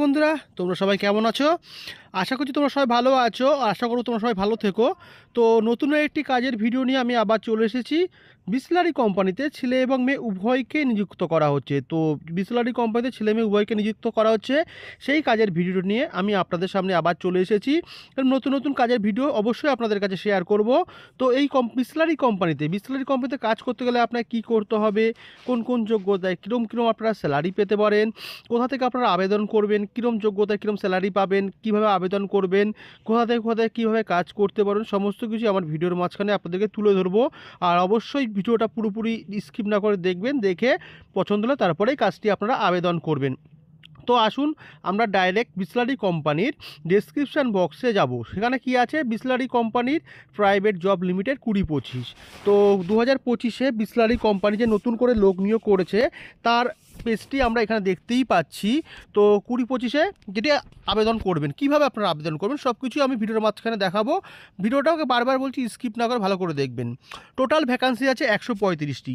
বন্ধুরা, তোমরা সবাই কেমন আছো? আশা করছি তোমরা সবাই ভালো আছো। আশা করো তোমরা সবাই ভালো থেকো। তো নতুন একটি কাজের ভিডিও নিয়ে আমি আবার চলে এসেছি। বিসলারি কোম্পানিতে ছেলে এবং মেয়ে উভয়কে নিযুক্ত করা হচ্ছে। তো বিসলারি কোম্পানিতে ছেলে মেয়ে উভয়কে নিযুক্ত করা হচ্ছে, সেই কাজের ভিডিও নিয়ে আমি আপনাদের সামনে আবার চলে এসেছি। নতুন নতুন কাজের ভিডিও অবশ্যই আপনাদের কাছে শেয়ার করব। তো এই বিসলারি কোম্পানিতে কাজ করতে গেলে আপনার কি করতে হবে, কোন কোন যোগ্যতায় কীরকম আপনারা স্যালারি পেতে পারেন, কোথা থেকে আপনারা আবেদন করবেন, কীরকম যোগ্যতায় কীরকম স্যালারি পাবেন, কীভাবে আবেদন করবেন, কোথা থেকে কীভাবে কাজ করতে পারবেন, সমস্ত কিছু আমার ভিডিওর মাঝখানে আপনাদেরকে তুলে ধরবো। আর অবশ্যই ভিডিওটা পুরোপুরি স্কিপ না করে দেখবেন, দেখে পছন্দ হলে তারপরেই কাজটি আপনারা আবেদন করবেন। তো আসুন আমরা ডাইরেক্ট বিসলারি কোম্পানির ডেসক্রিপশান বক্সে যাব। সেখানে কি আছে, বিসলারি কোম্পানির প্রাইভেট জব লিমিটেড 2025। তো 2025-এ বিসলারি কোম্পানি যে নতুন করে লোক নিয়োগ করেছে তার পেজটি আমরা এখানে দেখতেই পাচ্ছি। তো 2025-এ যেটি আবেদন করবেন, কিভাবে আপনারা আবেদন করবেন সব কিছুই আমি ভিডিওর মাঝখানে দেখাবো। ভিডিওটাকে বারবার বলছি স্কিপ না করে ভালো করে দেখবেন। টোটাল ভ্যাকান্সি আছে 135টি।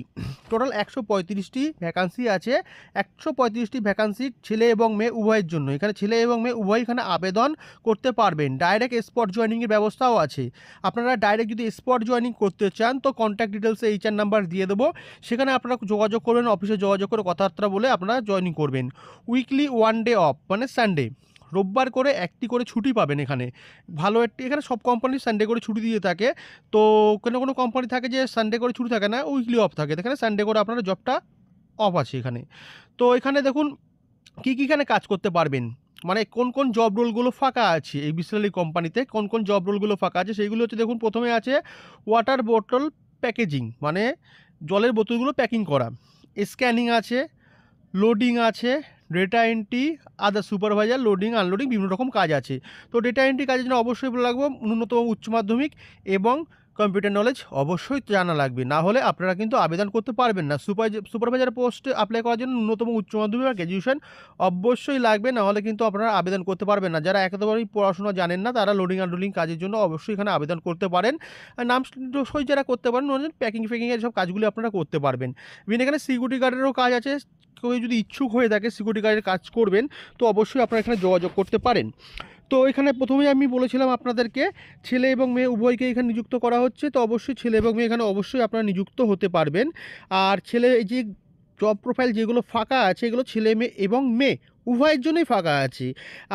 টোটাল 135টি ভ্যাকান্সি আছে। 135টি ভ্যাকান্সি ছেলে এবং মেয়ে উভয়ের জন্য। এখানে ছেলে এবং মেয়ে উভয় এখানে আবেদন করতে পারবেন। ডাইরেক্ট স্পট জয়েনিংয়ের ব্যবস্থাও আছে। আপনারা ডাইরেক্ট যদি স্পট জয়েনিং করতে চান তো কন্ট্যাক্ট ডিটেলসে HR নাম্বার দিয়ে দেবো, সেখানে আপনারা যোগাযোগ করবেন, অফিসে যোগাযোগ করে কথাবার্তা বলে আপনারা জয়েনিং করবেন। উইকলি 1 ডে অফ, মানে সানডে, রোববার করে একটি করে ছুটি পাবেন। এখানে ভালো একটি, এখানে সব কোম্পানি সানডে করে ছুটি দিয়ে থাকে। তো কোনো কোম্পানি থাকে যে সানডে করে ছুটি থাকে না, উইকলি অফ থাকে। এখানে সানডে করে আপনারা জবটা অফ আছে এখানে। তো এখানে দেখুন কী এখানে কাজ করতে পারবেন, মানে কোন কোন জব রোলগুলো ফাঁকা আছে এই বিসলারি কোম্পানিতে, কোন কোন জব রোলগুলো ফাঁকা আছে সেইগুলো হচ্ছে, দেখুন প্রথমে আছে ওয়াটার বোতল প্যাকেজিং, মানে জলের বোতলগুলো প্যাকিং করা। স্ক্যানিং আছে, লোডিং আছে, ডেটা এন্ট্রি, আদার সুপারভাইজার, লোডিং আনলোডিং, বিভিন্ন রকম কাজ আছে। তো ডেটা এন্ট্রি কাজের জন্য অবশ্যই লাগবে ন্যূনতম উচ্চ মাধ্যমিক এবং কম্পিউটার নলেজ অবশ্যই জানা লাগবে, না হলে আপনারা কিন্তু আবেদন করতে পারবেন না। সুপারভাইজার পোস্টে অ্যাপ্লাই করার জন্য ন্যূনতম উচ্চ মাধ্যমিক বা গ্র্যাজুয়েশন অবশ্যই লাগবে, না হলে কিন্তু আপনারা আবেদন করতে পারবেন না। যারা একেবারেই পড়াশোনা জানেন না তারা লোডিং আনলোডিং কাজের জন্য অবশ্যই এখানে আবেদন করতে পারেন। আর নাম সই যারা করতে পারেন, প্যাকিং ফ্যাকিংয়ের সব কাজগুলি আপনারা করতে পারবেন। ইভেন এখানে সিকিউরিটি গার্ডেরও কাজ আছে। কেউ যদি ইচ্ছুক হয়ে থাকে সিকিউরিটি গার্ডের কাজ করবেন তো অবশ্যই আপনারা এখানে যোগাযোগ করতে পারেন। তো এখানে প্রথমেই আমি বলেছিলাম আপনাদেরকে ছেলে এবং মেয়ে উভয়কে এখানে নিযুক্ত করা হচ্ছে। তো অবশ্যই ছেলে এবং মেয়ে এখানে অবশ্যই আপনারা নিযুক্ত হতে পারবেন। আর ছেলে এই যে জব প্রোফাইল যেগুলো ফাঁকা আছে এগুলো ছেলে মেয়ে এবং মেয়ে উভয়ের জন্যই ফাঁকা আছে।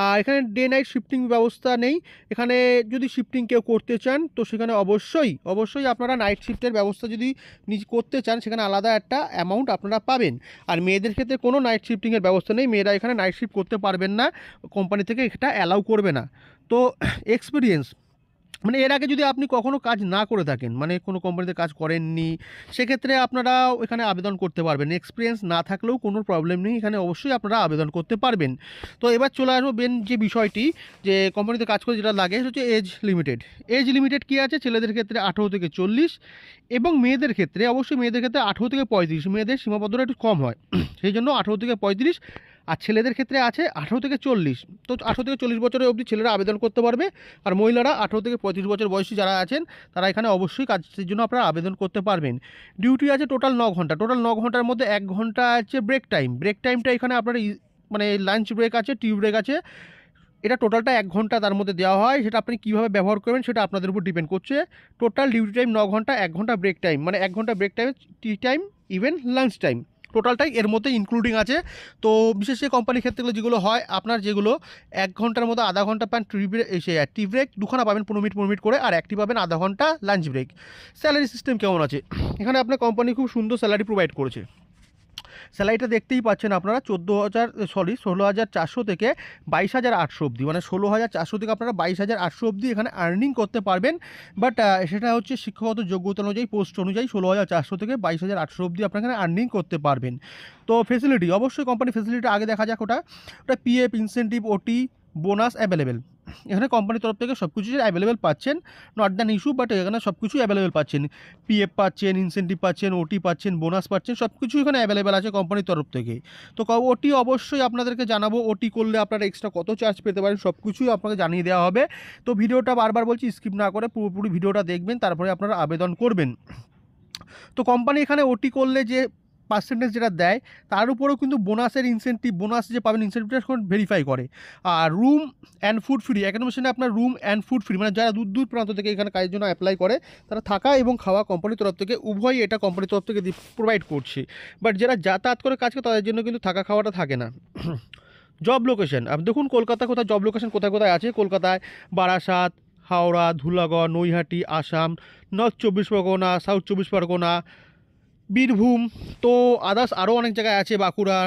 আর এখানে ডে নাইট শিফটিং ব্যবস্থা নেই। এখানে যদি শিফটিং কেউ করতে চান তো সেখানে অবশ্যই আপনারা নাইট শিফটের ব্যবস্থা যদি করতে চান সেখানে আলাদা একটা অ্যামাউন্ট আপনারা পাবেন। আর মেয়েদের ক্ষেত্রে কোনো নাইট শিফটিংয়ের ব্যবস্থা নেই, মেয়েরা এখানে নাইট শিফট করতে পারবেন না, কোম্পানি থেকে এটা অ্যালাউ করবে না। তো এক্সপিরিয়েন্স, মানে এর আগে যদি আপনি কখনও কাজ না করে থাকেন, মানে কোনো কোম্পানিতে কাজ করেননি, সেক্ষেত্রে আপনারা এখানে আবেদন করতে পারবেন। এক্সপিরিয়েন্স না থাকলেও কোনো প্রবলেম নেই, এখানে অবশ্যই আপনারা আবেদন করতে পারবেন। তো এবার চলে আসবেন যে বিষয়টি, যে কোম্পানিতে কাজ করে যেটা লাগে হচ্ছে এজ লিমিটেড। এজ লিমিটেড কী আছে, ছেলেদের ক্ষেত্রে 18 থেকে 40 এবং মেয়েদের ক্ষেত্রে 18 থেকে 35। মেয়েদের সীমাবদ্ধতা একটু কম হয় সেই জন্য 18 থেকে 35। আর ছেলেদের ক্ষেত্রে আছে 18 থেকে 40। তো 18 থেকে 40 বছরের অবধি ছেলেরা আবেদন করতে পারবে, আর মহিলারা 18 থেকে 35 বছর বয়সী যারা আছেন তারা এখানে অবশ্যই কাজের জন্য আপনারা আবেদন করতে পারবেন। ডিউটি আছে টোটাল 9 ঘন্টা। টোটাল 9 ঘন্টার মধ্যে 1 ঘন্টা আছে ব্রেক টাইম। ব্রেক টাইমটা এখানে আপনারা মানে লাঞ্চ ব্রেক আছে, টি ব্রেক আছে, এটা টোটালটা 1 ঘন্টা তার মধ্যে দেওয়া হয়। সেটা আপনি কীভাবে ব্যবহার করবেন সেটা আপনাদের উপর ডিপেন্ড করছে। টোটাল ডিউটি টাইম 9 ঘন্টা, 1 ঘন্টা ব্রেক টাইম, মানে 1 ঘন্টা ব্রেক টাইমে tea time even lunch time টোটালটাই এর মধ্যে ইনক্লুডিং আছে। তো বিশেষ করে কোম্পানির ক্ষেত্রে যেগুলো হয় আপনার, যেগুলো 1 ঘন্টার মধ্যে আধা ঘন্টা পান টি ব্রেক, 2খানা পাবেন 15 মিনিট করে, আর একটি পাবেন আধা ঘন্টা লাঞ্চ ব্রেক। স্যালারি সিস্টেম কেমন আছে, এখানে আপনার কোম্পানি খুব সুন্দর স্যালারি প্রোভাইড করেছে। স্যালারিটা দেখতেই পাচ্ছেন আপনারা 16,400 থেকে 22,800 অবধি, মানে 16,400 থেকে আপনারা 22,800 অবধি এখানে আর্নিং করতে পারবেন। বাট সেটা হচ্ছে শিক্ষাগত যোগ্যতা অনুযায়ী, পোস্ট অনুযায়ী 16,400 থেকে 22,800 অবধি আপনারা এখানে আর্নিং করতে পারবেন। তো ফেসিলিটি, অবশ্যই কোম্পানি ফেসিলিটি আগে দেখা যাক। ওটা পিএফ, ইনসেন্টিভ, ওটি, বোনাস অ্যাভেলেবেল। এখানে কোম্পানির তরফ থেকে সব কিছুই অ্যাভেলেবেল পাচ্ছেন, নট দ্যান ইস্যু, বাট এখানে সব কিছুই অ্যাভেলেবেল পাচ্ছেন। পিএফ পাচ্ছেন, ইনসেন্টিভ পাচ্ছেন, ওটি পাচ্ছেন, বোনাস পাচ্ছেন, সব কিছু এখানে অ্যাভেলেবেল আছে কোম্পানির তরফ থেকে। তো ওটি অবশ্যই আপনাদেরকে জানাবো, ওটি করলে আপনারা এক্সট্রা কত চার্জ পেতে পারেন সব কিছুই আপনাকে জানিয়ে দেওয়া হবে। তো ভিডিওটা বারবার বলছি স্কিপ না করে পুরোপুরি ভিডিওটা দেখবেন, তারপরে আপনারা আবেদন করবেন। তো কোম্পানি এখানে ওটি করলে যে পার্সেন্টেজ যেটা দেয় তার উপরেও কিন্তু বোনাসের ইনসেন্টিভ, বোনাস যে পাবেন ইনসেন্টিভটা ভেরিফাই করে। আর রুম অ্যান্ড ফুড ফ্রি, অ্যাকোমোডেশনে আপনার রুম অ্যান্ড ফুড ফ্রি, মানে যারা দূর দূর প্রান্ত থেকে এখানে কাজের জন্য অ্যাপ্লাই করে তারা থাকা এবং খাওয়া কোম্পানির তরফ থেকে উভয়ই এটা কোম্পানির তরফ থেকে প্রোভাইড করছে। বাট যারা যাতায়াত করে কাজ করে তাদের জন্য কিন্তু থাকা খাওয়াটা থাকে না। জব লোকেশন, আপনি দেখুন কলকাতা কোথায় জব লোকেশন কোথায় কোথায় আছে। কলকাতায় বারাসাত, হাওড়া, ধুলাগড়, নৈহাটি, আসাম, নর্থ 24 পরগনা, সাউথ 24 পরগনা, বীরভূম, তো আদার্স আরও অনেক জায়গায় আছে, বাঁকুড়া,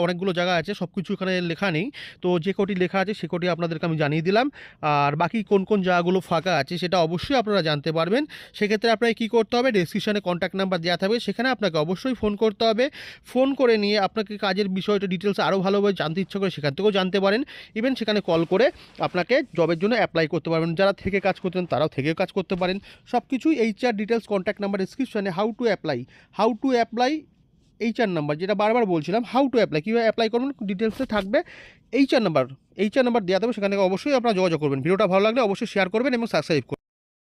অনেকগুলো জায়গা আছে, সব কিছু এখানে লেখা নেই। তো যে কটি লেখা আছে সে কটি আপনাদেরকে আমি জানিয়ে দিলাম। আর বাকি কোন কোন জায়গাগুলো ফাঁকা আছে সেটা অবশ্যই আপনারা জানতে পারবেন। সেক্ষেত্রে আপনাকে কী করতে হবে, ডেসক্রিপশনে কন্ট্যাক্ট নাম্বার দেওয়া থাকবে, সেখানে আপনাকে অবশ্যই ফোন করতে হবে। ফোন করে নিয়ে আপনাকে কাজের বিষয়টা ডিটেলস আরও ভালোভাবে জানতে ইচ্ছা করে সেখান থেকেও জানতে পারেন। ইভেন সেখানে কল করে আপনাকে জবের জন্য অ্যাপ্লাই করতে পারবেন। যারা থেকে কাজ করতেন তারাও থেকে কাজ করতে পারেন। সব কিছুই HR ডিটেলস কন্ট্যাক্ট নাম্বার ডেসক্রিপশনে how to apply HR number, যেটা বারবার বলছিলাম, হাউ টু অ্যাপ্লাই, কীভাবে অ্যাপ্লাই করবেন ডিটেলসে থাকবে। HR নাম্বার দেওয়া থাকবে, সেখানে অবশ্যই আপনারা যোগাযোগ করবেন। ভিডিওটা ভালো লাগলে অবশ্যই শেয়ার করবেন এবং সাবস্ক্রাইব করবেন।